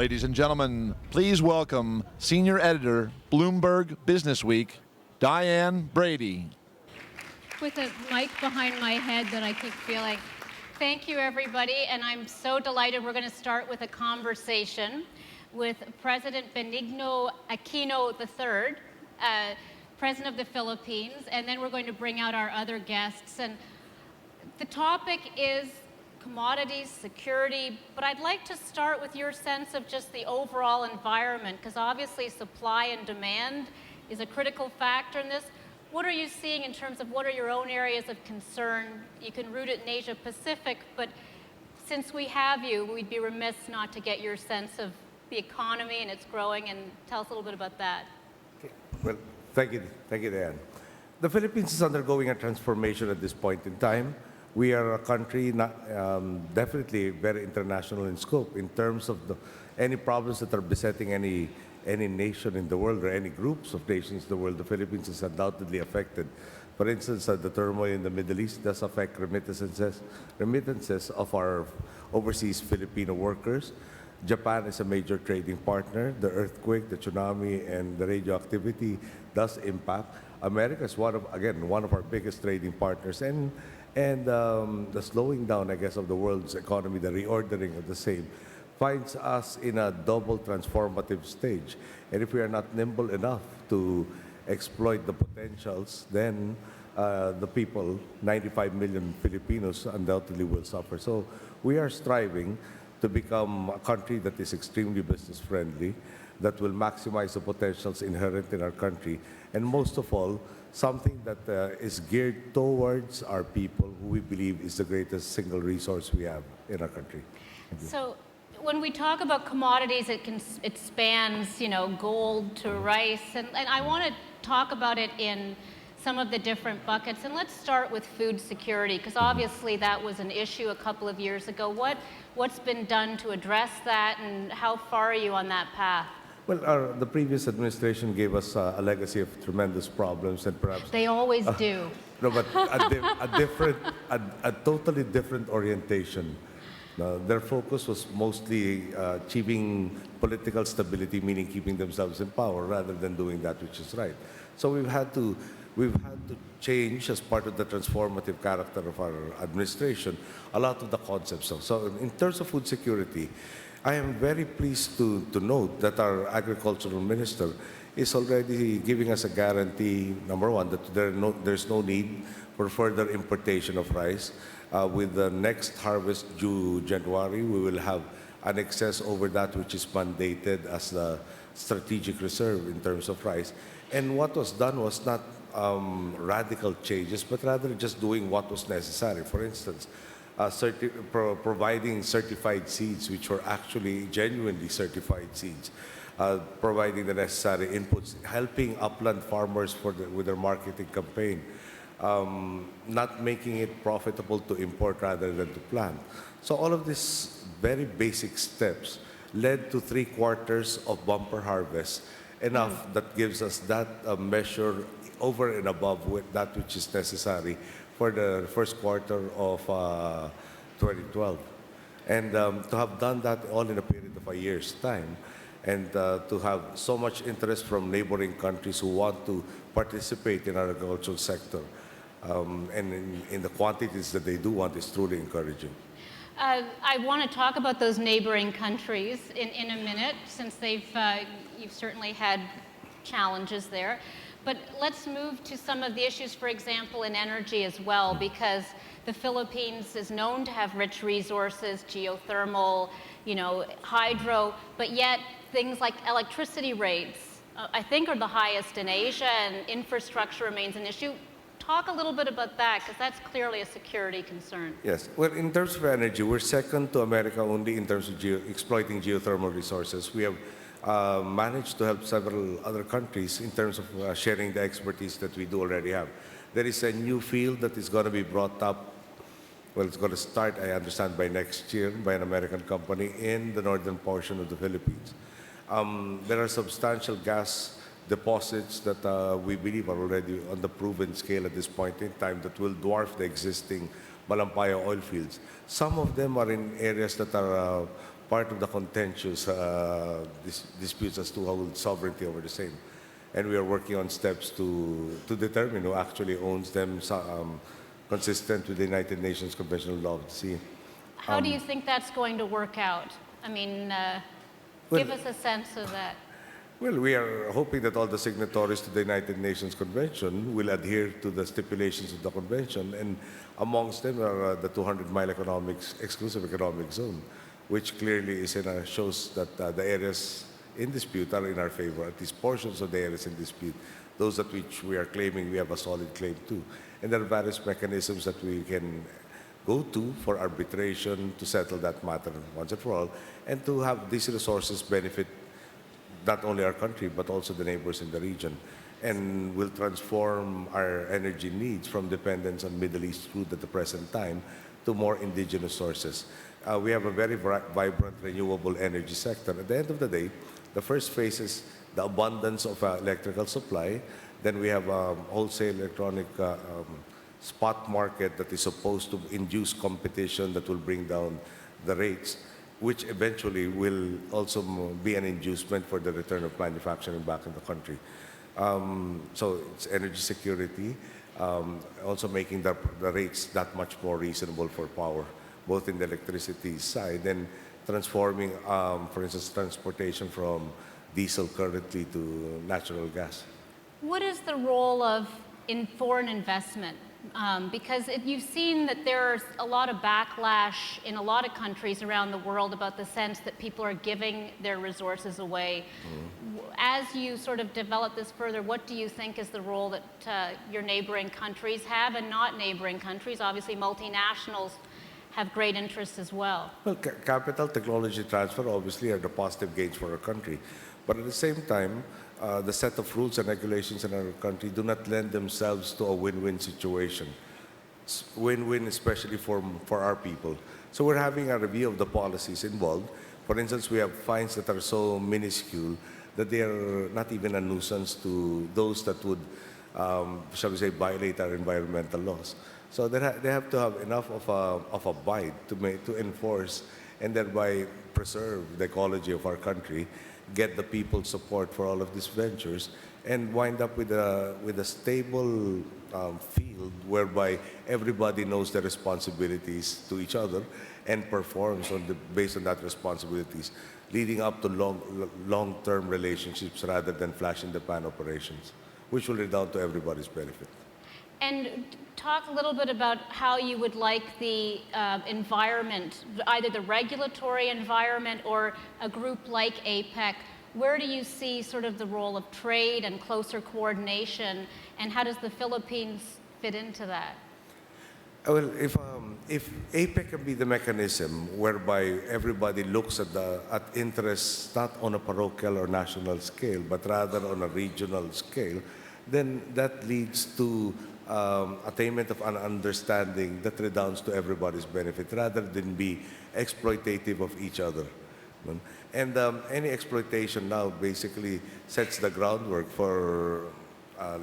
Ladies and gentlemen, please welcome Senior Editor, Bloomberg Business Week, Diane Brady. With a mic behind my head that I keep feeling. Thank you, everybody, and I'm so delighted. We're going to start with a conversation with President Benigno Aquino III, President of the Philippines, and then we're going to bring out our other guests. And the topic is commodities, security, but I'd like to start with your sense of just the overall environment, because obviously supply and demand is a critical factor in this. What are you seeing in terms of what are your own areas of concern? You can root it in Asia Pacific, but since we have you, we'd be remiss not to get your sense of the economy and it's growing, and tell us a little bit about that. Okay. Well, thank you, Diane. The Philippines is undergoing a transformation at this point in time. We are a country definitely very international in scope in terms of any problems that are besetting any nation in the world or any groups of nations in the world. The Philippines is undoubtedly affected. For instance, the turmoil in the Middle East does affect remittances of our overseas Filipino workers. Japan is a major trading partner. The earthquake, the tsunami, and the radioactivity does impact. America is one of our biggest trading partners, and the slowing down, I guess, of the world's economy, the reordering of the same, finds us in a double transformative stage. And if we are not nimble enough to exploit the potentials, then the people, 95 million Filipinos, undoubtedly will suffer. So we are striving to become a country that is extremely business-friendly, that will maximize the potentials inherent in our country, and most of all, something that is geared towards our people, who we believe is the greatest single resource we have in our country. So when we talk about commodities, it spans, gold to rice, and I want to talk about it in some of the different buckets. And let's start with food security, because obviously that was an issue a couple of years ago. What's been done to address that, and how far are you on that path? Well, the previous administration gave us a legacy of tremendous problems, and perhaps they always do. No, but a totally different orientation. Their focus was mostly achieving political stability, meaning keeping themselves in power, rather than doing that which is right. So we've had to change, as part of the transformative character of our administration, a lot of the concepts. So in terms of food security, I am very pleased to note that our agricultural minister is already giving us a guarantee, number one, that there's no need for further importation of rice. With the next harvest due January, we will have an excess over that which is mandated as the strategic reserve in terms of rice. And what was done was not radical changes, but rather just doing what was necessary. For instance, providing certified seeds, which were actually genuinely certified seeds, providing the necessary inputs, helping upland farmers with their marketing campaign, not making it profitable to import rather than to plant. So all of these very basic steps led to 3/4 of bumper harvest, enough that gives us that measure over and above with that which is necessary for the first quarter of 2012. And to have done that all in a period of a year's time, and to have so much interest from neighboring countries who want to participate in our agricultural sector, and in the quantities that they do want, is truly encouraging. I want to talk about those neighboring countries in a minute, since you've certainly had challenges there. But let's move to some of the issues, for example, in energy as well, because the Philippines is known to have rich resources, geothermal, hydro, but yet things like electricity rates, I think, are the highest in Asia, and infrastructure remains an issue. Talk a little bit about that, because that's clearly a security concern. Yes. Well, in terms of energy, we're second to America only in terms of exploiting geothermal resources. We have managed to help several other countries in terms of sharing the expertise that we do already have. There is a new field that is going to be brought up. Well, it's going to start, I understand, by next year by an American company in the northern portion of the Philippines. There are substantial gas deposits that we believe are already on the proven scale at this point in time that will dwarf the existing Malampaya oil fields. Some of them are in areas that are part of the contentious disputes as to hold sovereignty over the same. And we are working on steps to determine who actually owns them, consistent with the United Nations Convention on Law of the Sea. How do you think that's going to work out? I mean, give us a sense of that. Well, we are hoping that all the signatories to the United Nations Convention will adhere to the stipulations of the convention, and amongst them are the 200-mile exclusive economic zone, which clearly is shows that the areas in dispute are in our favor, at least portions of the areas in dispute, those at which we are claiming we have a solid claim to. And there are various mechanisms that we can go to for arbitration to settle that matter once and for all, and to have these resources benefit not only our country, but also the neighbors in the region, and will transform our energy needs from dependence on Middle East crude at the present time to more indigenous sources. We have a very vibrant renewable energy sector. At the end of the day, the first phase is the abundance of electrical supply. Then we have a wholesale electronic spot market that is supposed to induce competition that will bring down the rates, which eventually will also be an inducement for the return of manufacturing back in the country. So it's energy security, also making the rates that much more reasonable for power, both in the electricity side and transforming, for instance, transportation from diesel currently to natural gas. What is the role of foreign investment? Because you've seen that there's a lot of backlash in a lot of countries around the world about the sense that people are giving their resources away. As you sort of develop this further, what do you think is the role that your neighboring countries have, and not neighboring countries? Obviously, multinationals have great interests as well. Well, capital technology transfer obviously are the positive gains for our country. But at the same time, the set of rules and regulations in our country do not lend themselves to a win-win situation. Win-win especially for our people. So we're having a review of the policies involved. For instance, we have fines that are so minuscule that they are not even a nuisance to those that would, shall we say, violate our environmental laws. So they have to have enough of a bite to enforce and thereby preserve the ecology of our country, get the people's support for all of these ventures, and wind up with a stable field whereby everybody knows their responsibilities to each other and performs based on that responsibilities, leading up to long-term relationships rather than flash-in-the-pan operations, which will redound to everybody's benefit. And talk a little bit about how you would like the environment, either the regulatory environment or a group like APEC. Where do you see sort of the role of trade and closer coordination, and how does the Philippines fit into that? Well, if APEC can be the mechanism whereby everybody looks at interests not on a parochial or national scale, but rather on a regional scale, then that leads to attainment of an understanding that redounds to everybody's benefit rather than be exploitative of each other. And any exploitation now basically sets the groundwork for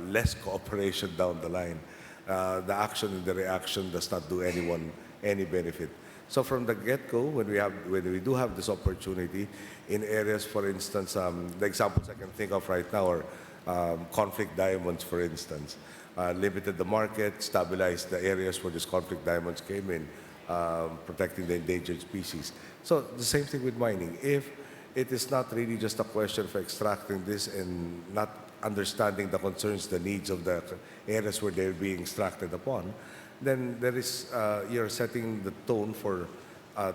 less cooperation down the line. The action and the reaction does not do anyone any benefit. So from the get-go, when we do have this opportunity in areas, for instance, the examples I can think of right now are conflict diamonds, for instance. Limited the market, stabilized the areas where these conflict diamonds came in, protecting the endangered species. So the same thing with mining. If it is not really just a question of extracting this and not understanding the concerns, the needs of the areas where they're being extracted upon, then there is, you're setting the tone for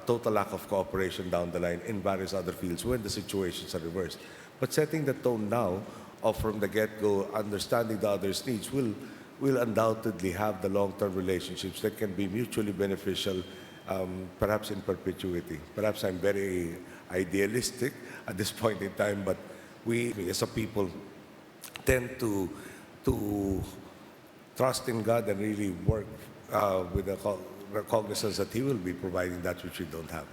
total lack of cooperation down the line in various other fields when the situations are reversed. But setting the tone now, of from the get-go, understanding the other's needs will undoubtedly have the long-term relationships that can be mutually beneficial, perhaps in perpetuity. Perhaps I'm very idealistic at this point in time, but we as a people tend to trust in God and really work with the cognizance that He will be providing that which we don't have.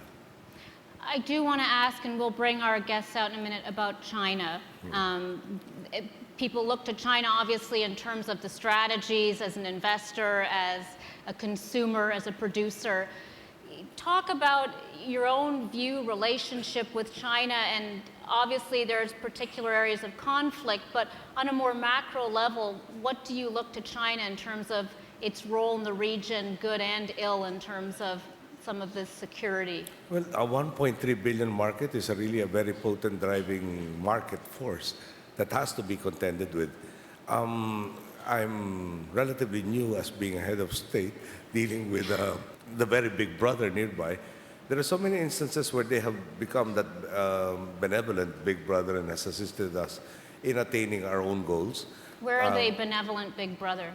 I do want to ask, and we'll bring our guests out in a minute, about China. People look to China, obviously, in terms of the strategies as an investor, as a consumer, as a producer. talk about your own view, relationship with China, and obviously there's particular areas of conflict, but on a more macro level, what do you look to China in terms of its role in the region, good and ill, in terms of some of this security? Well, a 1.3 billion market is really a very potent driving market force that has to be contended with. I'm relatively new as being a head of state, dealing with the very big brother nearby. There are so many instances where they have become that benevolent big brother and has assisted us in attaining our own goals. Where are they benevolent big brother?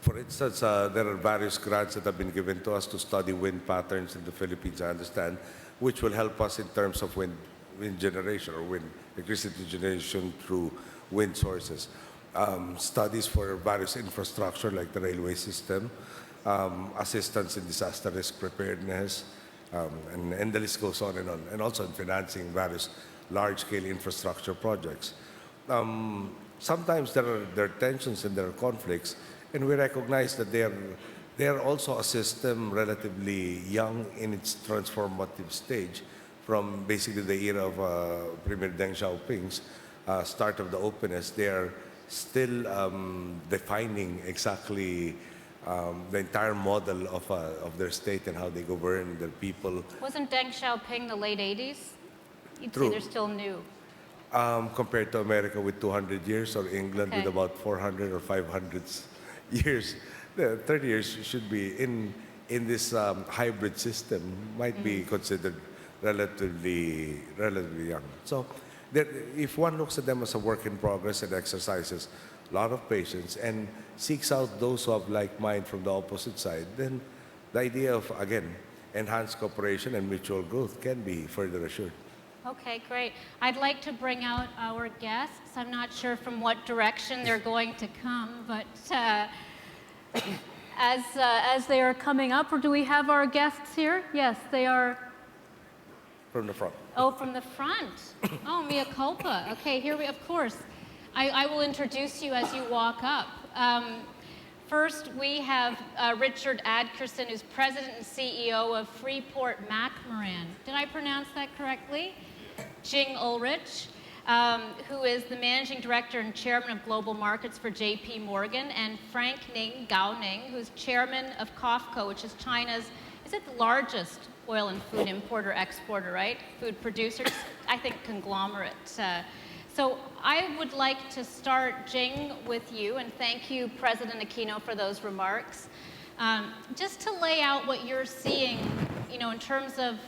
For instance, there are various grants that have been given to us to study wind patterns in the Philippines, I understand, which will help us in terms of wind generation or wind electricity generation through wind sources. Studies for various infrastructure like the railway system, assistance in disaster risk preparedness, and the list goes on, and also in financing various large-scale infrastructure projects. Sometimes there are tensions and there are conflicts, and we recognize that they are also a system relatively young in its transformative stage from basically the era of Premier Deng Xiaoping's start of the openness. They are still defining exactly the entire model of their state and how they govern their people. Wasn't Deng Xiaoping the late 80s? You'd True. say they're still new. Compared to America with 200 years or England Okay. with about 400 or 500 years, the 30 years should be in this hybrid system, might be considered relatively young. So if one looks at them as a work in progress and exercises a lot of patience and seeks out those who have like mind from the opposite side, then the idea of, again, enhanced cooperation and mutual growth can be further assured. Okay, great. I'd like to bring out our guests. I'm not sure from what direction they're going to come, but as they are coming up, or do we have our guests here? Yes, they are. From the front. Oh, from the front. Oh, mea culpa. Okay, here we, of course. I will introduce you as you walk up. First, we have Richard Adkerson, who's President and CEO of Freeport McMoran. Did I pronounce that correctly? Jing Ulrich, who is the Managing Director and Chairman of Global Markets for JP Morgan, and Frank Ning, Gaoning Ning, who's Chairman of COFCO, which is China's, is it the largest oil and food importer-exporter, right? Food producers, I think conglomerate. So I would like to start, Jing, with you, and thank you, President Aquino, for those remarks. Just to lay out what you're seeing, you know, in terms of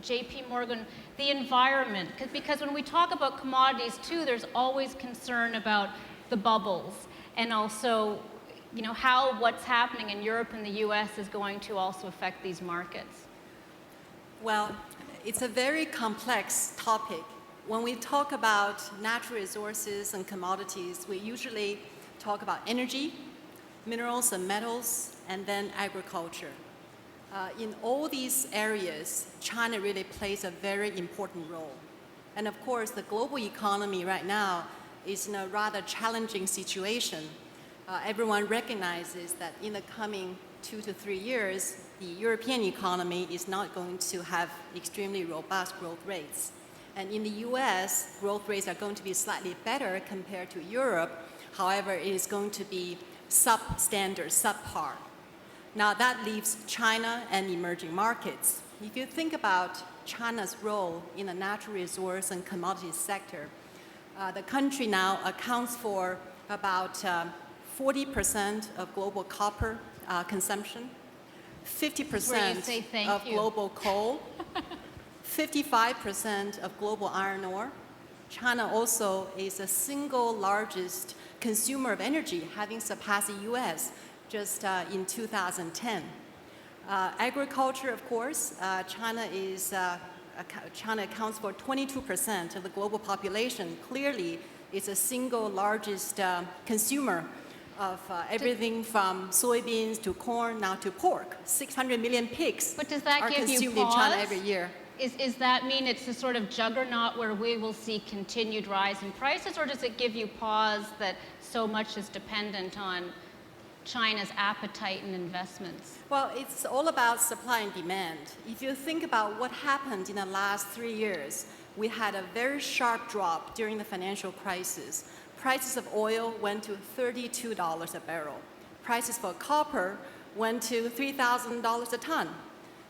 JP Morgan, the environment, because when we talk about commodities too, there's always concern about the bubbles, and also, you know, how what's happening in Europe and the US is going to also affect these markets. Well, it's a very complex topic. When we talk about natural resources and commodities, we usually talk about energy, minerals and metals, and then agriculture. In all these areas, China really plays a very important role. And of course, the global economy right now is in a rather challenging situation. Everyone recognizes that in the coming 2 to 3 years, the European economy is not going to have extremely robust growth rates. And in the US, growth rates are going to be slightly better compared to Europe. However, it is going to be substandard, subpar. Now that leaves China and emerging markets. If you think about China's role in the natural resource and commodities sector, the country now accounts for about 40% of global copper consumption, 50% of global coal, 55% of global iron ore. China also is the single largest consumer of energy, having surpassed the US just in 2010. Agriculture, of course, China accounts for 22% of the global population. Clearly, it's the single largest consumer of everything from soybeans to corn, now to pork. 600 million pigs are consumed in China every year. Does that mean it's a sort of juggernaut where we will see continued rise in prices, or does it give you pause that so much is dependent on China's appetite and investments? Well, it's all about supply and demand. If you think about what happened in the last 3 years, we had a very sharp drop during the financial crisis. Prices of oil went to $32 a barrel. Prices for copper went to $3,000 a ton.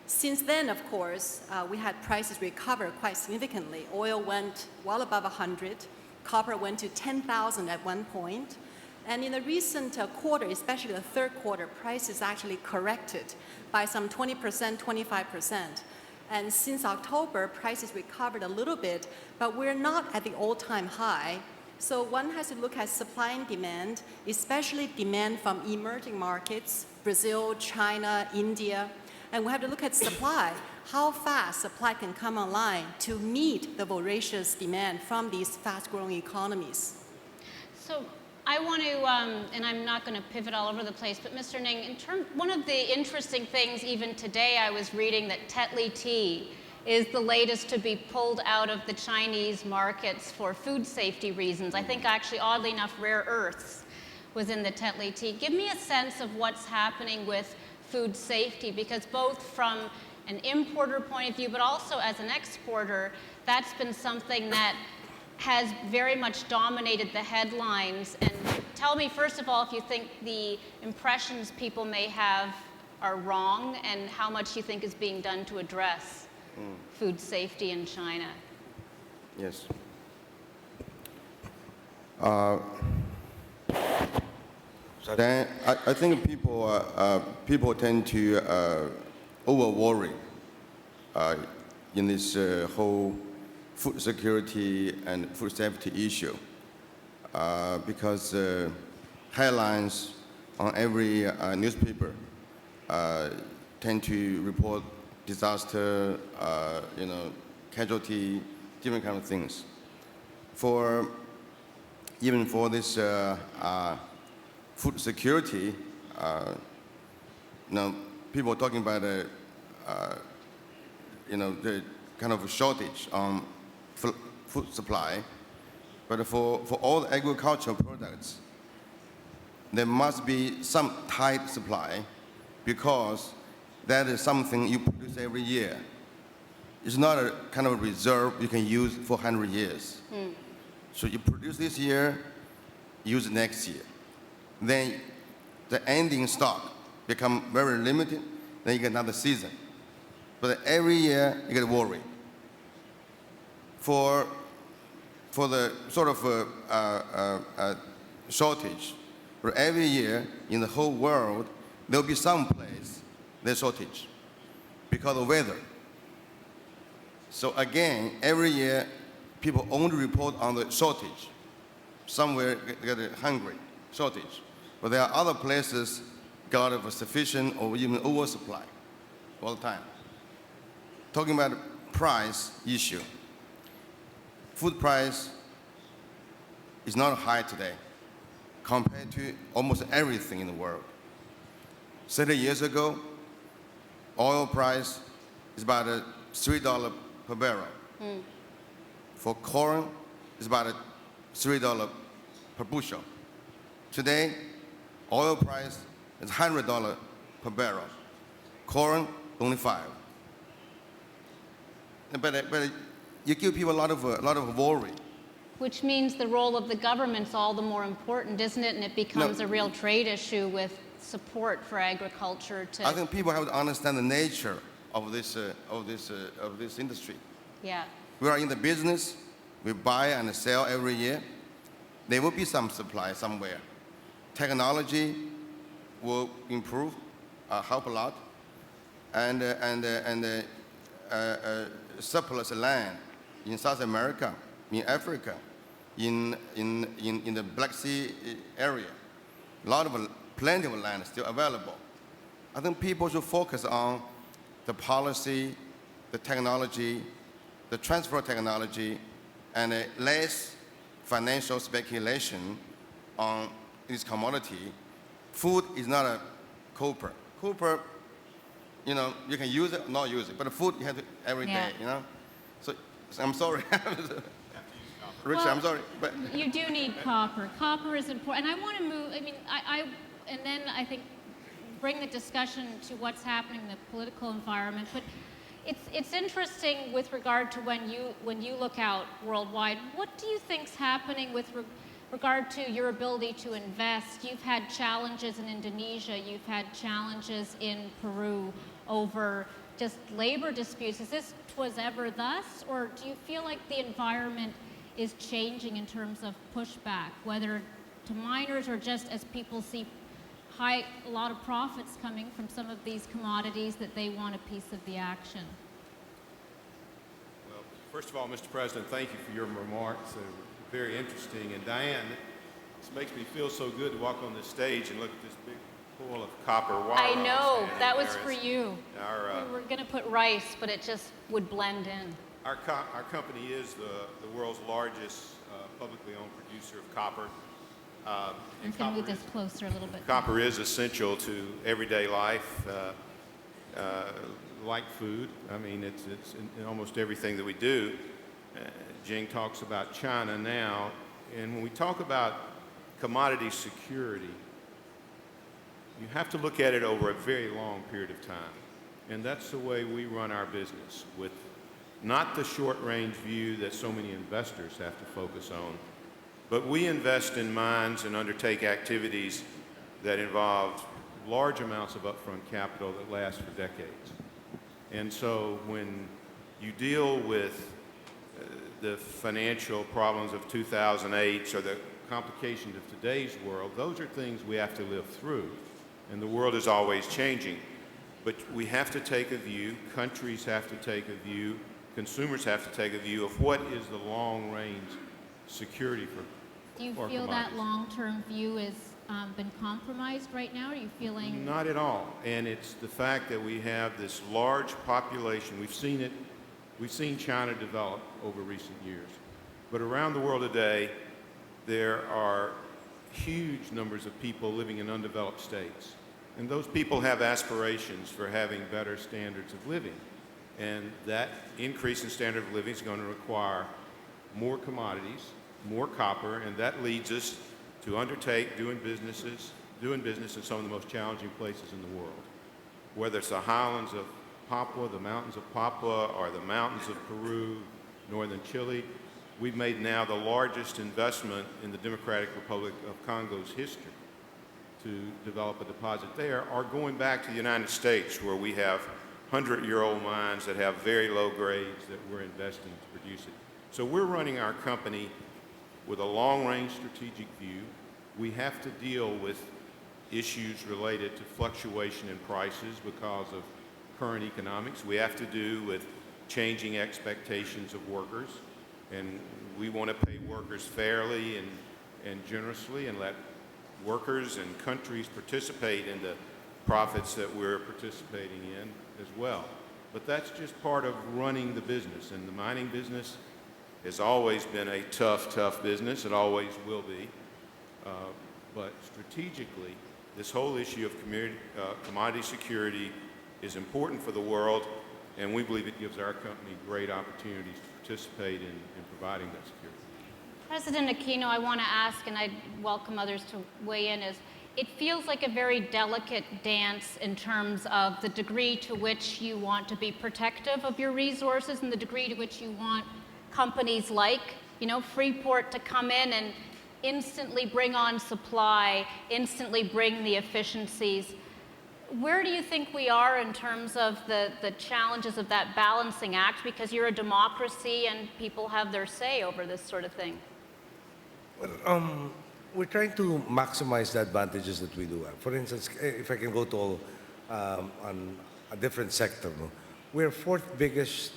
Since then, of course, we had prices recover quite significantly. Oil went well above 100. Copper went to 10,000 at one point. And in the recent quarter, especially the third quarter, prices actually corrected by some 20%, 25%. And since October, prices recovered a little bit, but we're not at the all-time high. So one has to look at supply and demand, especially demand from emerging markets, Brazil, China, India. And we have to look at supply, how fast supply can come online to meet the voracious demand from these fast-growing economies. So I want to, and I'm not going to pivot all over the place, but Mr. Ning, one of the interesting things, even today I was reading that Tetley tea is the latest to be pulled out of the Chinese markets for food safety reasons. I think actually, oddly enough, rare earths was in the Tetley tea. Give me a sense of what's happening with food safety, because both from an importer point of view, but also as an exporter, that's been something that has very much dominated the headlines. And tell me, first of all, if you think the impressions people may have are wrong, and how much you think is being done to address food safety in China. Yes. Then I think people tend to over worry in this whole food security and food safety issue because headlines on every newspaper tend to report disaster, casualty, different kind of things. Even for this food security, people are talking about the kind of a shortage on food supply, but for all the agricultural products, there must be some tight supply because that is something you produce every year. It's not a kind of reserve you can use for 100 years. So you produce this year, use next year. Then the ending stock become very limited, then you get another season. But every year you get worried. For the sort of shortage, for every year in the whole world, there'll be some place there's shortage because of weather. So again, every year, people only report on the shortage. Somewhere get hungry, shortage. But there are other places got a sufficient or even oversupply all the time. Talking about price issue. Food price is not high today compared to almost everything in the world. 30 years ago, oil price is about $3 per barrel. For corn, it's about $3 per bushel. Today, oil price is $100 per barrel. Corn, only $5. But you give people a lot of worry. Which means the role of the government's all the more important, isn't it? And it becomes a real trade issue with support for agriculture. I think people have to understand the nature of this industry. Yeah. We are in the business. We buy and sell every year. There will be some supply somewhere. Technology will improve, help a lot, and surplus land in South America, in Africa, in the Black Sea area, plenty of land is still available. I think people should focus on the policy, the technology, the transfer of technology, and less financial speculation on this commodity. Food is not a copper. Copper, you can use it or not use it, but food you have to every day, So I'm sorry. Richard, I'm sorry, but You do need copper. Copper is important. And I want to move, and then I think bring the discussion to what's happening in the political environment. But it's interesting with regard to when you look out worldwide, what do you think's happening with regard to your ability to invest? You've had challenges in Indonesia, you've had challenges in Peru over just labor disputes. Is this was ever thus, or do you feel like the environment is changing in terms of pushback, whether to miners or just as people see a lot of profits coming from some of these commodities that they want a piece of the action? Well, first of all, Mr. President, thank you for your remarks. They're very interesting. And Diane, this makes me feel so good to walk on this stage and look at this big pool of copper wire. I know, that was for you. Our, We were going to put rice, but it just would blend in. Our company is the world's largest publicly owned producer of copper. I'm going to move this closer a little bit. Copper is essential to everyday life, like food. I mean, it's in almost everything that we do. Jing talks about China now, and when we talk about commodity security, you have to look at it over a very long period of time. And that's the way we run our business, with not the short-range view that so many investors have to focus on, but we invest in mines and undertake activities that involve large amounts of upfront capital that last for decades. And so when you deal with the financial problems of 2008 or the complications of today's world, those are things we have to live through. And the world is always changing. But we have to take a view, countries have to take a view, consumers have to take a view of what is the long-range security for Do you feel that long-term view has been compromised right now? Are you feeling? Not at all. And it's the fact that we have this large population. We've seen China develop over recent years. But around the world today, there are huge numbers of people living in undeveloped states. And those people have aspirations for having better standards of living. And that increase in standard of living is going to require more commodities, more copper, and that leads us to undertake doing business in some of the most challenging places in the world. Whether it's the highlands of Papua, the mountains of Papua, or the mountains of Peru, northern Chile, we've made now the largest investment in the Democratic Republic of Congo's history to develop a deposit there, or going back to the United States, where we have 100-year-old mines that have very low grades that we're investing to produce it. So we're running our company with a long-range strategic view. We have to deal with issues related to fluctuation in prices because of current economics. We have to do with changing expectations of workers, and we want to pay workers fairly and generously and let workers and countries participate in the profits that we're participating in as well. But that's just part of running the business, and the mining business has always been a tough business. It always will be. But strategically, this whole issue of commodity security is important for the world, and we believe it gives our company great opportunities to participate in providing that security. President Aquino, I want to ask, and I'd welcome others to weigh in, is it feels like a very delicate dance in terms of the degree to which you want to be protective of your resources and the degree to which you want companies like, Freeport to come in and instantly bring on supply, instantly bring the efficiencies. Where do you think we are in terms of the challenges of that balancing act? Because you're a democracy and people have their say over this sort of thing. Well, we're trying to maximize the advantages that we do have. For instance, if I can go to on a different sector, we're the fourth biggest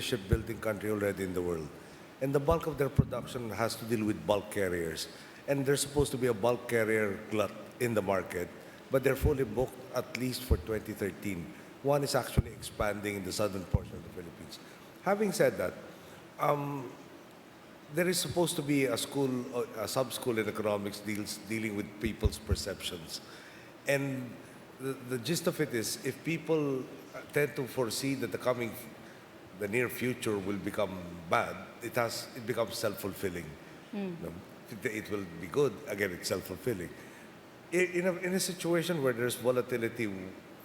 shipbuilding country already in the world. And the bulk of their production has to deal with bulk carriers. And there's supposed to be a bulk carrier glut in the market, but they're fully booked at least for 2013. One is actually expanding in the southern portion of the Philippines. Having said that, there is supposed to be a sub-school in economics dealing with people's perceptions. And the gist of it is, if people tend to foresee that the near future will become bad, it becomes self-fulfilling. No? It will be good, again, it's self-fulfilling. In a situation where there's volatility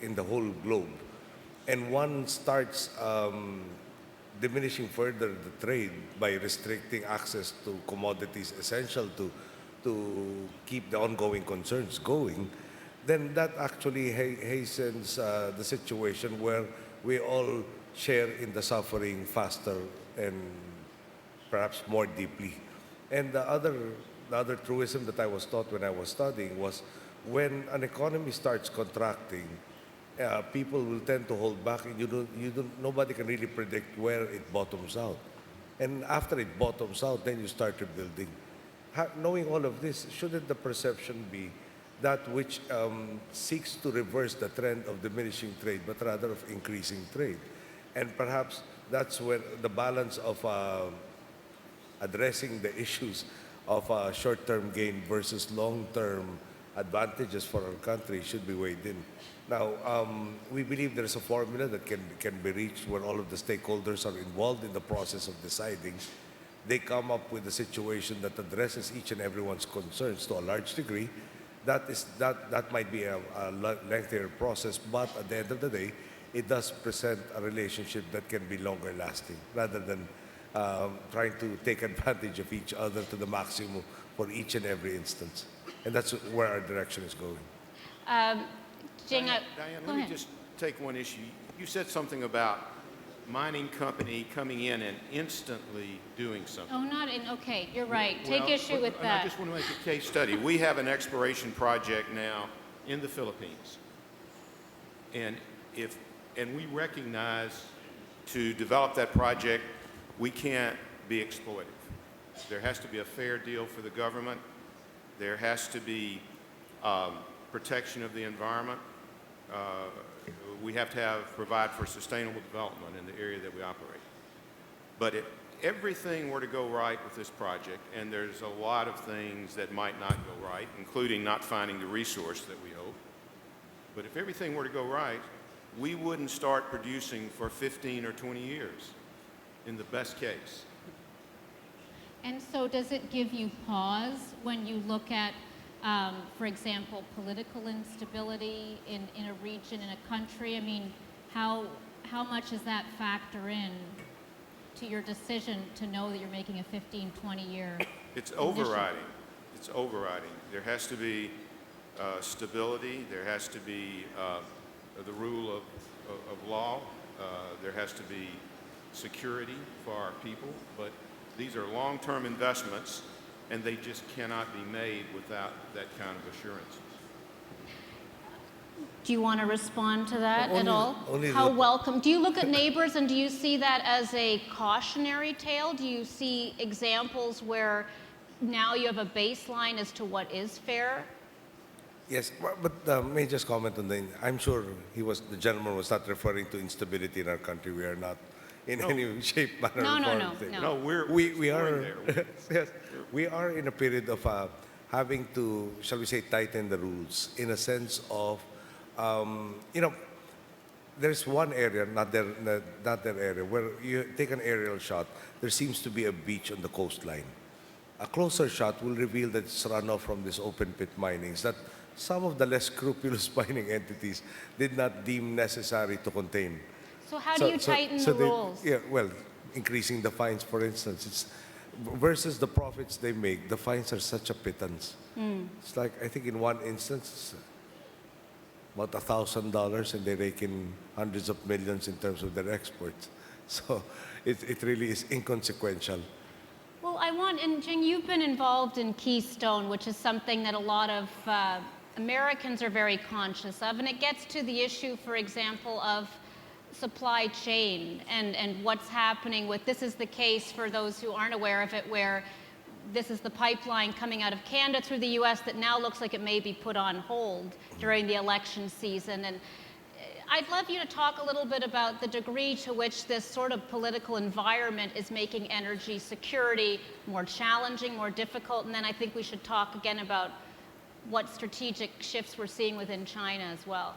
in the whole globe, and one starts diminishing further the trade by restricting access to commodities essential to keep the ongoing concerns going, then that actually hastens the situation where we all share in the suffering faster and perhaps more deeply. And the other truism that I was taught when I was studying was when an economy starts contracting, people will tend to hold back, and nobody can really predict where it bottoms out. And after it bottoms out, then you start rebuilding. Knowing all of this, shouldn't the perception be that which seeks to reverse the trend of diminishing trade, but rather of increasing trade? And perhaps that's where the balance of addressing the issues of short-term gain versus long-term advantages for our country should be weighed in. Now, we believe there's a formula that can be reached where all of the stakeholders are involved in the process of deciding. They come up with a situation that addresses each and everyone's concerns to a large degree. That might be a lengthier process, but at the end of the day, it does present a relationship that can be longer lasting rather than trying to take advantage of each other to the maximum for each and every instance. And that's where our direction is going. Jing, Diane, go let me ahead. just take one issue. You said something about mining company coming in and instantly doing something. Oh, not in, okay, you're right. Take Well, issue with and that. I just want to make a case study. We have an exploration project now in the Philippines. And we recognize to develop that project, we can't be exploitive. There has to be a fair deal for the government. There has to be protection of the environment. We have to provide for sustainable development in the area that we operate. But if everything were to go right with this project, and there's a lot of things that might not go right, including not finding the resource that we hope, but if everything were to go right, we wouldn't start producing for 15 or 20 years, in the best case. And so does it give you pause when you look at, for example, political instability in a region, in a country? I mean, how much does that factor in to your decision to know that you're making a 15, 20-year It's overriding. It's overriding. There has to be stability. There has to be the rule of law. There has to be security for our people. But these are long-term investments, and they just cannot be made without that kind of assurance. Do you want to respond to that at all? only How the- welcome? Do you look at neighbors and do you see that as a cautionary tale? Do you see examples where now you have a baseline as to what is fair? Yes, but may I just comment on I'm sure the gentleman was not referring to instability in our country. We are not in any shape, manner, No, or no, form no, thing. no. No, we're We exploring are there. yes, we are in a period of having to, shall we say, tighten the rules in a sense of, there's one area, not their area, where you take an aerial shot. There seems to be a beach on the coastline. A closer shot will reveal that it's runoff from these open pit minings that some of the less scrupulous mining entities did not deem necessary to contain. So how do you tighten the rules? Yeah, well, increasing the fines, for instance, versus the profits they make. The fines are such a pittance. It's like, I think in one instance, about $1,000, and they rake in hundreds of millions in terms of their exports. So it really is inconsequential. Well, and Jing, you've been involved in Keystone, which is something that a lot of Americans are very conscious of, and it gets to the issue, for example, of supply chain and what's happening with, this is the case for those who aren't aware of it, where this is the pipeline coming out of Canada through the U.S. that now looks like it may be put on hold during the election season. And I'd love you to talk a little bit about the degree to which this sort of political environment is making energy security more challenging, more difficult, and then I think we should talk again about what strategic shifts we're seeing within China as well.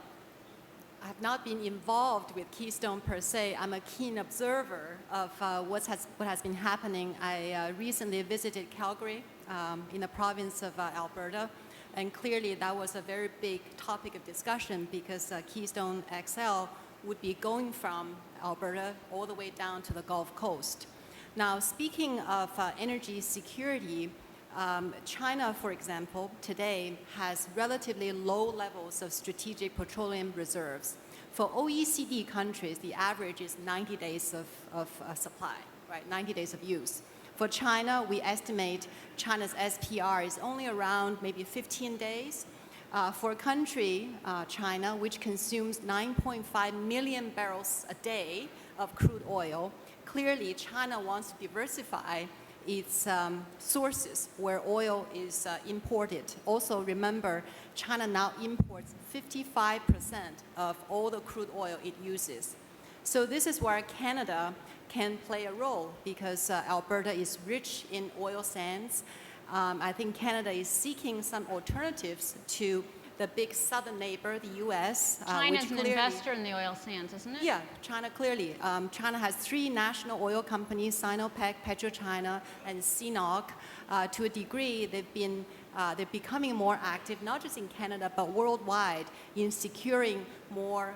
have not been involved with Keystone per se. I'm a keen observer of what has been happening. I recently visited Calgary in the province of Alberta, and clearly that was a very big topic of discussion because Keystone XL would be going from Alberta all the way down to the Gulf Coast. Now, speaking of energy security, China, for example, today has relatively low levels of strategic petroleum reserves. For OECD countries, the average is 90 days of supply, right? 90 days of use. For China, we estimate China's SPR is only around maybe 15 days. For a country, China, which consumes 9.5 million barrels a day of crude oil, clearly China wants to diversify its sources where oil is imported. Also remember, China now imports 55% of all the crude oil it uses. So this is where Canada can play a role because Alberta is rich in oil sands. I think Canada is seeking some alternatives to the big southern neighbor, the U.S. China's an investor in the oil sands, isn't it? Yeah, China clearly. China has 3 national oil companies, Sinopec, PetroChina, and CNOOC. To a degree, they're becoming more active, not just in Canada, but worldwide, in securing more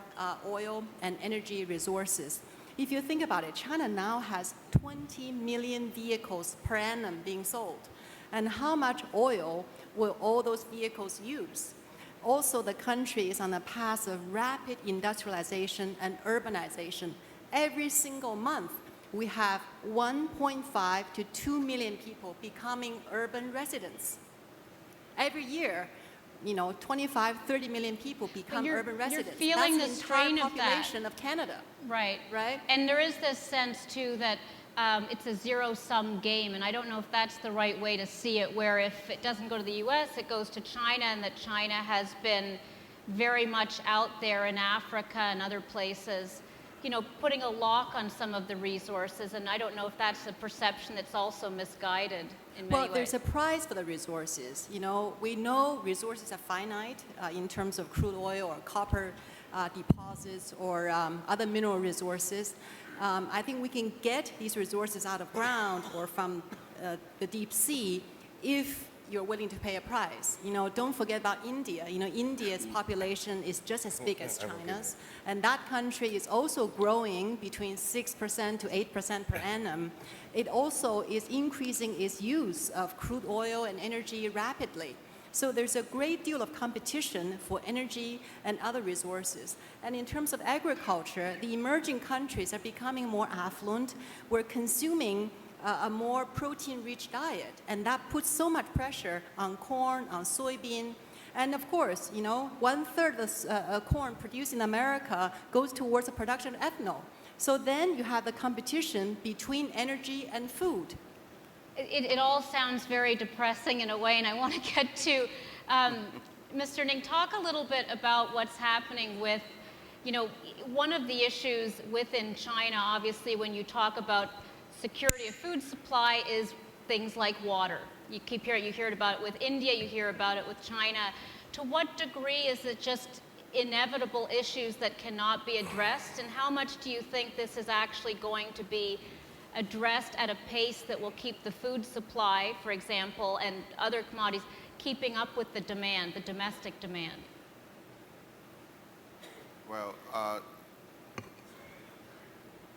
oil and energy resources. If you think about it, China now has 20 million vehicles per annum being sold. And how much oil will all those vehicles use? Also, the country is on a path of rapid industrialization and urbanization. Every single month, we have 1.5 to 2 million people becoming urban residents. Every year, 25, 30 million people become urban residents. You're feeling That's the strain entire of that. population of Canada. Right. Right? And there is this sense, too, that it's a zero-sum game, and I don't know if that's the right way to see it, where if it doesn't go to the U.S., it goes to China, and that China has been very much out there in Africa and other places, putting a lock on some of the resources, and I don't know if that's a perception that's also misguided in many ways. Well, there's a price for the resources. We know resources are finite in terms of crude oil or copper deposits or other mineral resources. I think we can get these resources out of ground or from the deep sea if you're willing to pay a price. Don't forget about India. India's population is just as big as China's, and that country is also growing between 6% to 8% per annum. It also is increasing its use of crude oil and energy rapidly. So there's a great deal of competition for energy and other resources. And in terms of agriculture, the emerging countries are becoming more affluent. We're consuming a more protein-rich diet, and that puts so much pressure on corn, on soybean. And of course, 1/3 of corn produced in America goes towards the production of ethanol. So then you have the competition between energy and food. It all sounds very depressing in a way, and I want to get to Mr. Ning. Talk a little bit about what's happening with, one of the issues within China, obviously, when you talk about security of food supply is things like water. You hear about it with India, you hear about it with China. To what degree is it just inevitable issues that cannot be addressed, and how much do you think this is actually going to be addressed at a pace that will keep the food supply, for example, and other commodities keeping up with the demand, the domestic demand? Well,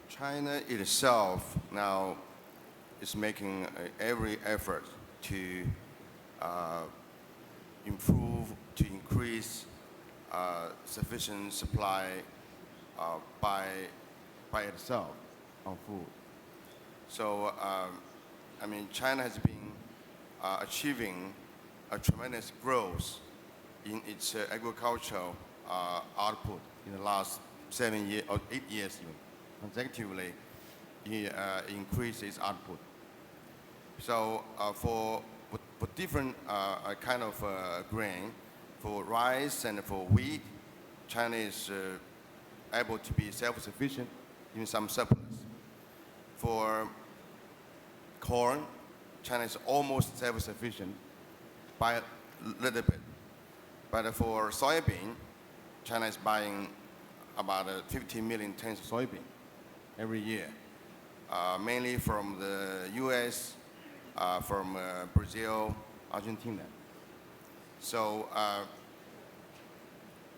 China itself now is making every effort to increase sufficient supply by itself of food. So, China has been achieving a tremendous growth in its agricultural output in the last 7 years or 8 years even. Consecutively, increased its output. So for different kind of grain, for rice and for wheat, China is able to be self-sufficient in some surplus. For corn, China is almost self-sufficient by a little bit. But for soybean, China is buying about 50 million tons of soybean every year, mainly from the U.S., from Brazil, Argentina. So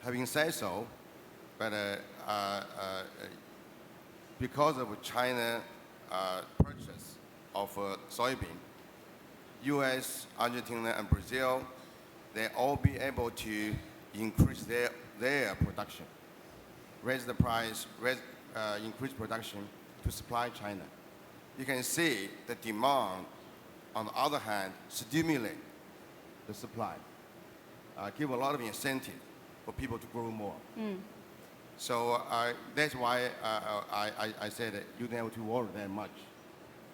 having said so, but because of China purchase of soybean, U.S., Argentina, and Brazil, they all be able to increase their production, raise the price, increase production to supply China. You can see the demand, on the other hand, stimulate the supply, give a lot of incentive for people to grow more. So that's why I said that you don't have to worry that much,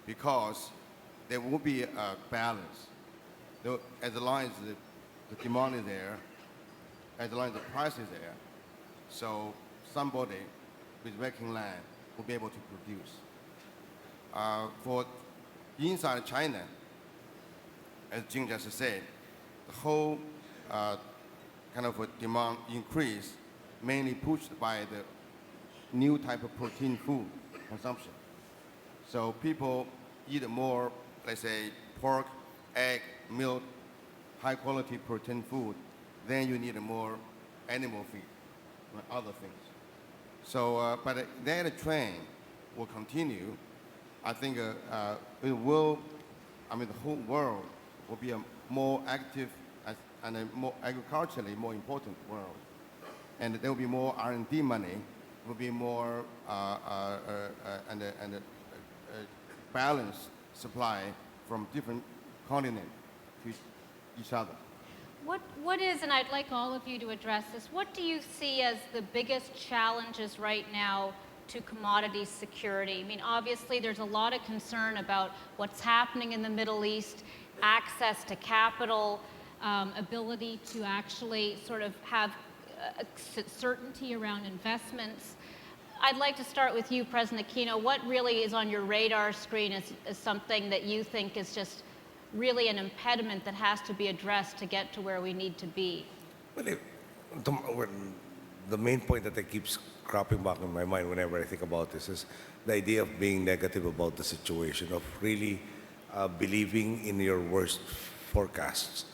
because there will be a balance. As long as the demand is there, as long as the price is there, so somebody with working land will be able to produce. For inside China, as Jing just said, the whole kind of a demand increase mainly pushed by the new type of protein food consumption. So people eat more, let's say, pork, egg, milk, high quality protein food, then you need more animal feed and other things. So, but that trend will continue. I think it will, the whole world will be a more active and a more agriculturally more important world. And there will be more R&D money, will be more and a balanced supply from different continents to each other. What is, and I'd like all of you to address this, what do you see as the biggest challenges right now to commodity security? I mean, obviously there's a lot of concern about what's happening in the Middle East, access to capital, ability to actually sort of have certainty around investments. I'd like to start with you, President Aquino. What really is on your radar screen as something that you think is just really an impediment that has to be addressed to get to where we need to be? Well, the main point that keeps cropping back in my mind whenever I think about this is the idea of being negative about the situation, of really believing in your worst forecasts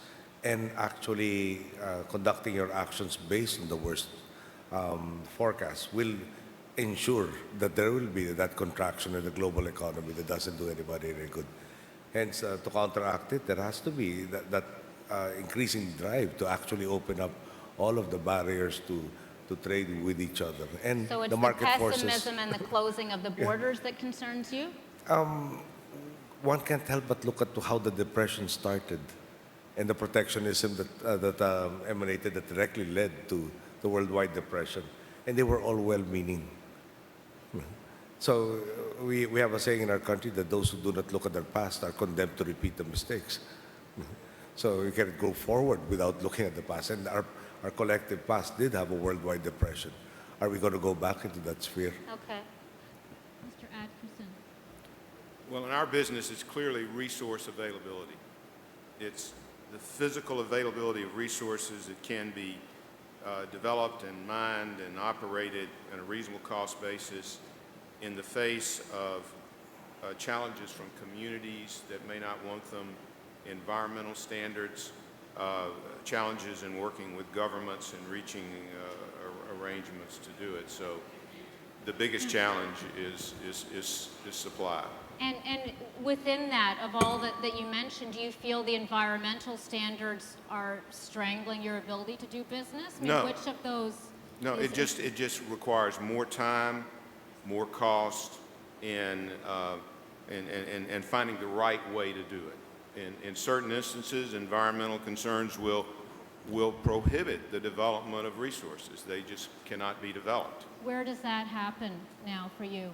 and actually conducting your actions based on the worst forecasts will ensure that there will be that contraction in the global economy that doesn't do anybody any good. Hence, to counteract it, there has to be that increasing drive to actually open up all of the barriers to trade with each other. And so it's the market pessimism forces, and the closing of the borders that concerns you? one can't help but look at how the Depression started and the protectionism that emanated, that directly led to the worldwide depression. And they were all well-meaning. So we have a saying in our country that those who do not look at their past are condemned to repeat the mistakes. So we can go forward without looking at the past. And our collective past did have a worldwide depression. Are we going to go back into that sphere? Okay. Mr. Adkerson. Well, in our business, it's clearly resource availability. It's the physical availability of resources that can be developed and mined and operated on a reasonable cost basis in the face of challenges from communities that may not want them, environmental standards, challenges in working with governments and reaching arrangements to do it. So the biggest challenge is supply. And within that, of all that you mentioned, do you feel the environmental standards are strangling your ability to do business? I mean, No. which of those? No, it just requires more time, more cost, and finding the right way to do it. In certain instances, environmental concerns will prohibit the development of resources. They just cannot be developed. Where does that happen now for you?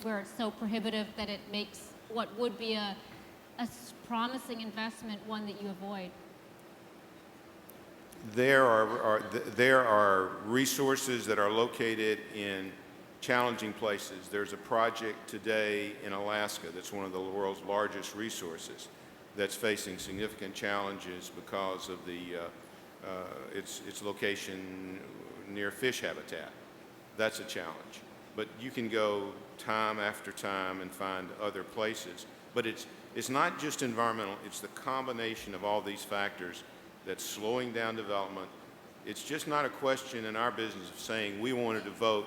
Where it's so prohibitive that it makes what would be a promising investment one that you avoid? There are resources that are located in challenging places. There's a project today in Alaska that's one of the world's largest resources that's facing significant challenges because of its location near fish habitat. that's a challenge. But you can go time after time and find other places. But it's not just environmental, it's the combination of all these factors that's slowing down development. It's just not a question in our business of saying we want to devote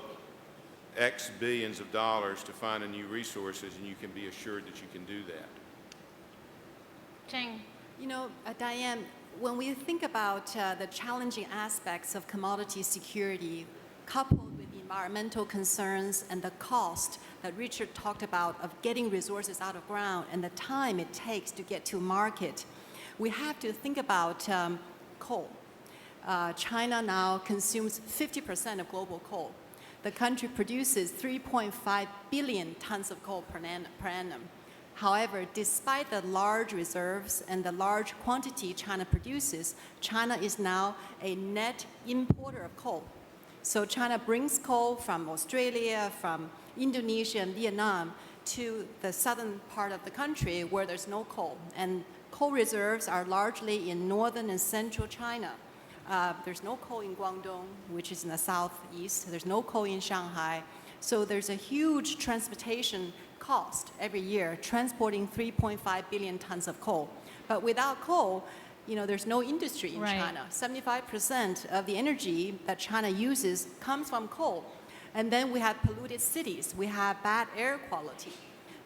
X billions of dollars to find a new resources, and you can be assured that you can do that. Jing. You know, Diane, when we think about the challenging aspects of commodity security, coupled with the environmental concerns and the cost that Richard talked about of getting resources out of ground and the time it takes to get to market, we have to think about coal. China now consumes 50% of global coal. The country produces 3.5 billion tons of coal per annum. However, despite the large reserves and the large quantity China produces, China is now a net importer of coal. So China brings coal from Australia, from Indonesia and Vietnam to the southern part of the country where there's no coal. And coal reserves are largely in northern and central China. There's no coal in Guangdong, which is in the southeast. There's no coal in Shanghai. So there's a huge transportation cost every year, transporting 3.5 billion tons of coal. But without coal, you know, there's no industry in China. 75% of the energy that China uses comes from coal. And then we have polluted cities. We have bad air quality.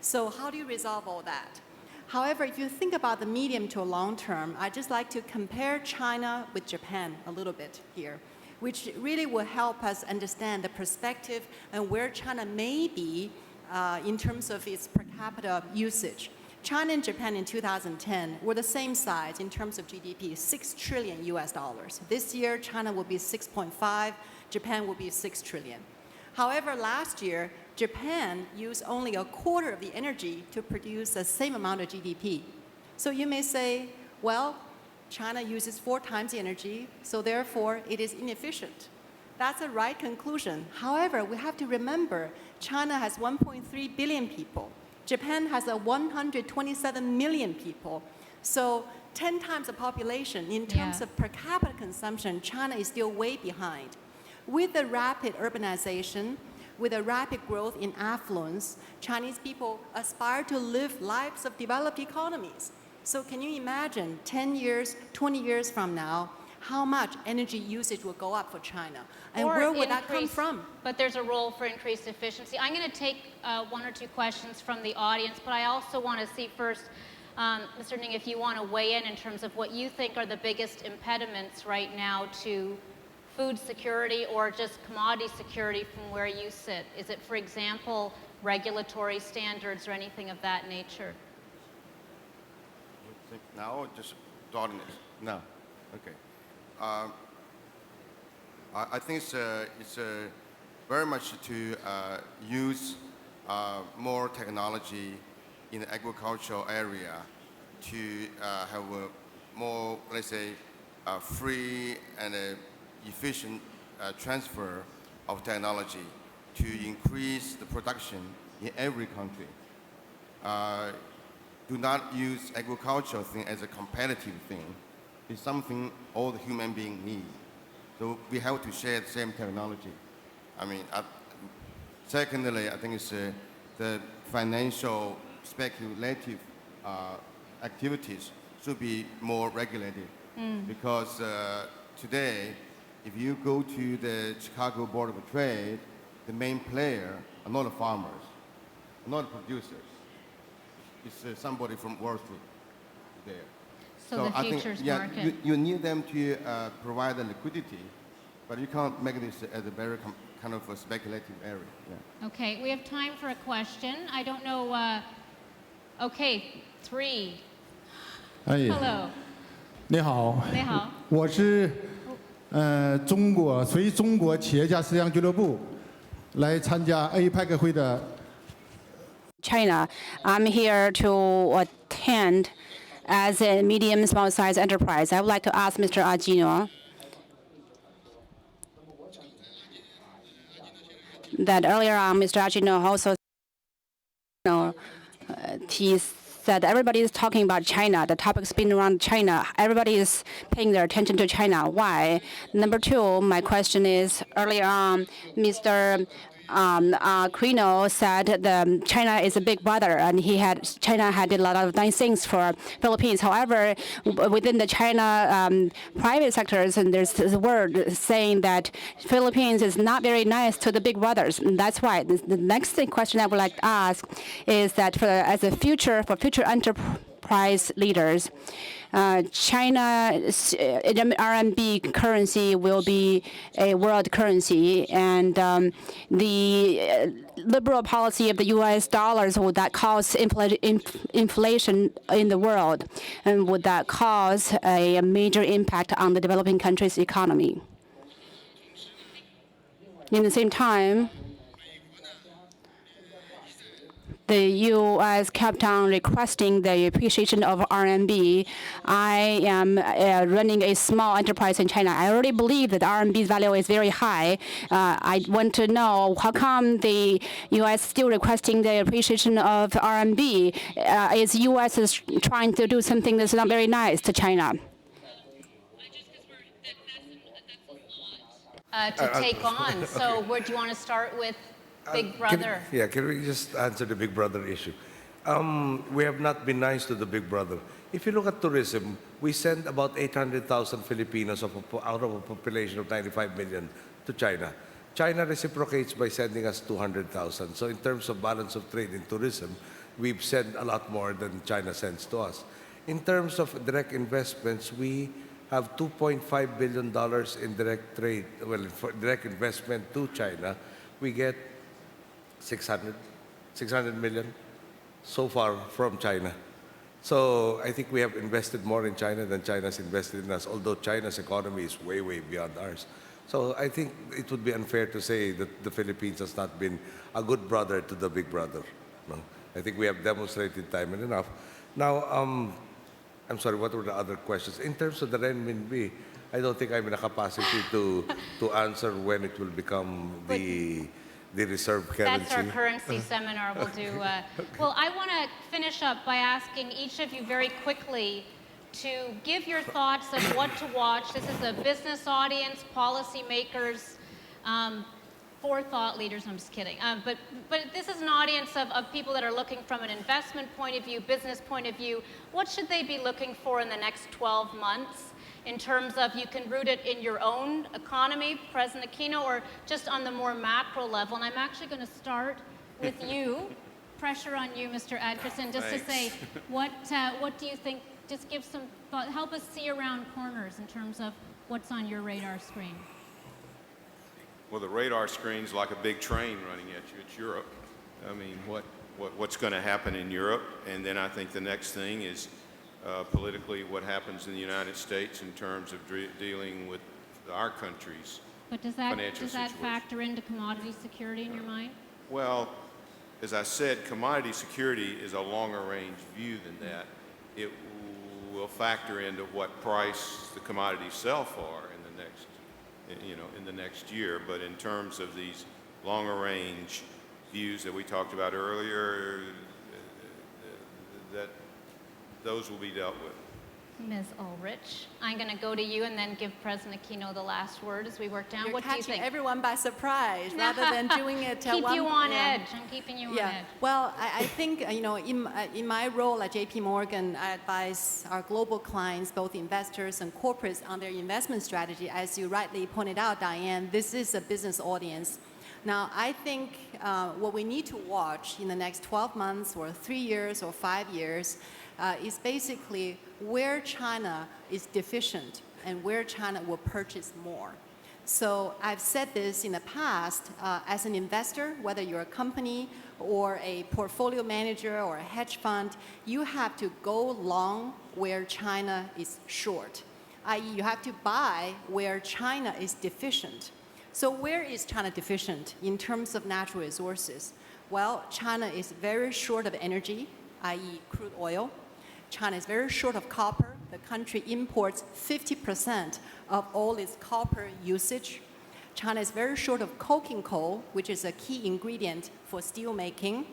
So how do you resolve all that? However, if you think about the medium to long term, I'd just like to compare China with Japan a little bit here, which really will help us understand the perspective and where China may be in terms of its per capita usage. China and Japan in 2010 were the same size in terms of GDP, $6 trillion US dollars. This year, China will be 6.5, Japan will be 6 trillion. However, last year, Japan used only a quarter of the energy to produce the same amount of GDP. So you may say, well, China uses 4 times the energy, so therefore it is inefficient. That's a right conclusion. However, we have to remember, China has 1.3 billion people. Japan has 127 million people. So 10 times the population. In terms of per capita consumption, China is still way behind. With the rapid urbanization, with a rapid growth in affluence, Chinese people aspire to live lives of developed economies. So can you imagine 10 years, 20 years from now, how much energy usage will go up for China? And where would that come from? But there's a role for increased efficiency. I'm going to take 1 or 2 questions from the audience, but I also want to see first, Mr. Ning, if you want to weigh in terms of what you think are the biggest impediments right now to food security or just commodity security from where you sit. Is it, for example, regulatory standards or anything of that nature? Now or just starting it? No. Okay. I think it's very much to use more technology in the agricultural area to have a more, let's say, free and efficient transfer of technology to increase the production in every country. Do not use agricultural thing as a competitive thing. It's something all the human beings need. So we have to share the same technology. I mean, secondly, I think it's the financial speculative activities should be more regulated. Because today, if you go to the Chicago Board of Trade, the main player are not the farmers, not the producers. It's somebody from Wall Street there. So the I futures think, market. you need them to provide the liquidity, but you can't make this as a very kind of a speculative area. Yeah. Okay, we have time for a question. I don't know. Okay, 3. 哎， Hello. 你好，你好。我是随中国企业家思想俱乐部来参加 APEC 会的。 China. I'm here to attend as a medium small size enterprise. I would like to ask Mr. Aquino that earlier on Mr. Aquino also he that everybody is talking about China. The topic's been around China. Everybody is paying their attention to China. Why? Number two, my question is, earlier on, Mr. Aquino said China is a big brother, and China had a lot of nice things for Philippines. However, within the China private sectors, and there's this word saying that Philippines is not very nice to the big brothers. And that's why the next question I would like to ask is that for future enterprise leaders, China's RMB currency will be a world currency, and the liberal policy of the U.S. dollars, would that cause inflation in the world, and would that cause a major impact on the developing country's economy? In the same time, the U.S. kept on requesting the appreciation of RMB. I am running a small enterprise in China. I already believe that RMB's value is very high. I want to know how come the U.S. still requesting the appreciation of RMB? Is U.S. is trying to do something that's not very nice to China? To take on. So where do you want to start with Big Brother? Can we just answer the Big Brother issue? We have not been nice to the Big Brother. If you look at tourism, we send about 800,000 Filipinos out of a population of 95 million to China. China reciprocates by sending us 200,000. So in terms of balance of trade in tourism, we've sent a lot more than China sends to us. In terms of direct investments, we have $2.5 billion in direct trade, for direct investment to China. We get 600 million so far from China. So I think we have invested more in China than China's invested in us, although China's economy is way, way beyond ours. So I think it would be unfair to say that the Philippines has not been a good brother to the Big Brother. No? I think we have demonstrated time and enough. Now, I'm sorry, what were the other questions? In terms of the renminbi, I don't think I'm in a capacity to answer when it will become the reserve currency. That's our currency seminar we'll do. Well, I want to finish up by asking each of you very quickly to give your thoughts of what to watch. This is a business audience, policymakers, for thought leaders. I'm just kidding. But this is an audience of people that are looking from an investment point of view, business point of view. What should they be looking for in the next 12 months? In terms of, you can root it in your own economy, President Aquino, or just on the more macro level. And I'm actually going to start with you. Pressure on you, Mr. Adkerson, just to say, what do you think? Just give some thought. Help us see around corners in terms of what's on your radar screen. Well, the radar screen's like a big train running at you. It's Europe. I mean, what's going to happen in Europe? And then I think the next thing is politically what happens in the United States in terms of dealing with our country's financial situation. Does that factor into commodity security in your mind? Well, as I said, commodity security is a longer range view than that. It will factor into what price the commodities sell for in the next year. But in terms of these longer range views that we talked about earlier, that those will be dealt with. Ms. Ulrich, I'm going to go to you and then give President Aquino the last word as we work down. You're what do you think? Everyone by surprise rather than doing it. Keep you on edge. I'm keeping you on edge. Well, I think in my role at J.P. Morgan, I advise our global clients, both investors and corporates, on their investment strategy. As you rightly pointed out, Diane, this is a business audience. Now, I think what we need to watch in the next 12 months or 3 years or 5 years is basically where China is deficient and where China will purchase more. So I've said this in the past, as an investor, whether you're a company or a portfolio manager or a hedge fund, you have to go long where China is short, i.e. you have to buy where China is deficient. So where is China deficient in terms of natural resources? Well, China is very short of energy, i.e. crude oil. China is very short of copper. The country imports 50% of all its copper usage. China is very short of coking coal, which is a key ingredient for steel making.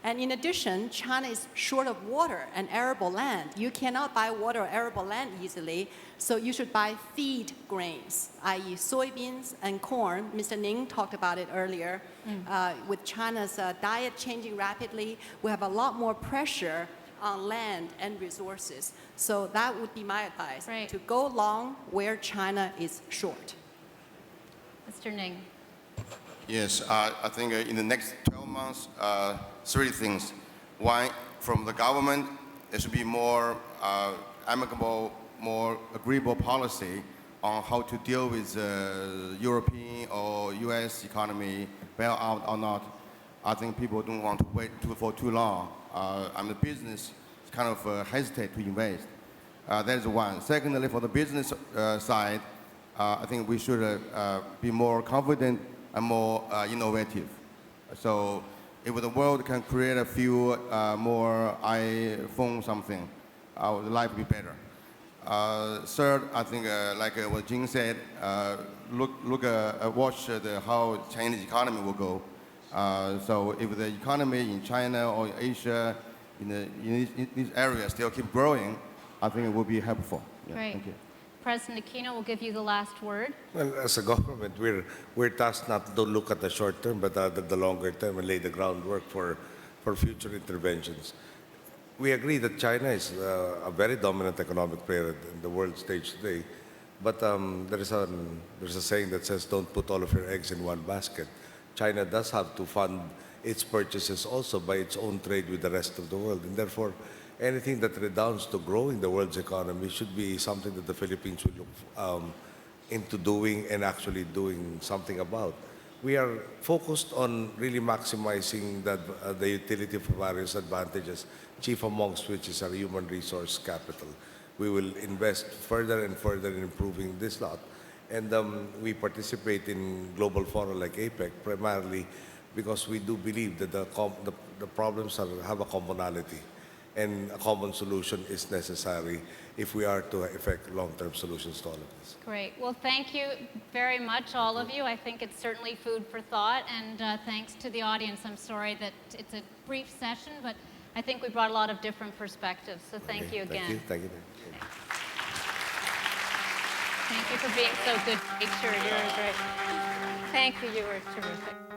And in addition, China is short of water and arable land. You cannot buy water or arable land easily, so you should buy feed grains, i.e. soybeans and corn. Mr. Ning talked about it earlier. With China's diet changing rapidly, we have a lot more pressure on land and resources. So that would be my advice, Right. to go long where China is short. Mr. Ning. Yes, I think in the next 12 months, three things. One, from the government, there should be more amicable, more agreeable policy on how to deal with European or U.S. economy, bailout or not. I think people don't want to wait for too long. The business kind of hesitate to invest. That is one. Secondly, for the business side, I think we should be more confident and more innovative. So if the world can create a few more iPhone something, our life will be better. Third, I think like what Jing said, watch how Chinese economy will go. So if the economy in China or Asia, in this area still keep growing, I think it will be helpful. Yeah, Great. thank you. President Aquino will give you the last word. Well, as a government, we're tasked not to look at the short term, but the longer term and lay the groundwork for future interventions. We agree that China is a very dominant economic player in the world stage today, but there's a saying that says, "Don't put all of your eggs in one basket." China does have to fund its purchases also by its own trade with the rest of the world, and therefore, anything that redounds to growing the world's economy should be something that the Philippines will look into doing and actually doing something about. We are focused on really maximizing the utility of various advantages, chief amongst which is our human resource capital. We will invest further and further in improving this lot. And we participate in global fora like APEC primarily because we do believe that the problems have a commonality. And a common solution is necessary if we are to effect long-term solutions to all of this. Great. Well, thank you very much, all of you. I think it's certainly food for thought, and thanks to the audience. I'm sorry that it's a brief session, but I think we brought a lot of different perspectives, so thank you again. Thank you. Thank you for being so good natured. You were great. Thank you. You were terrific.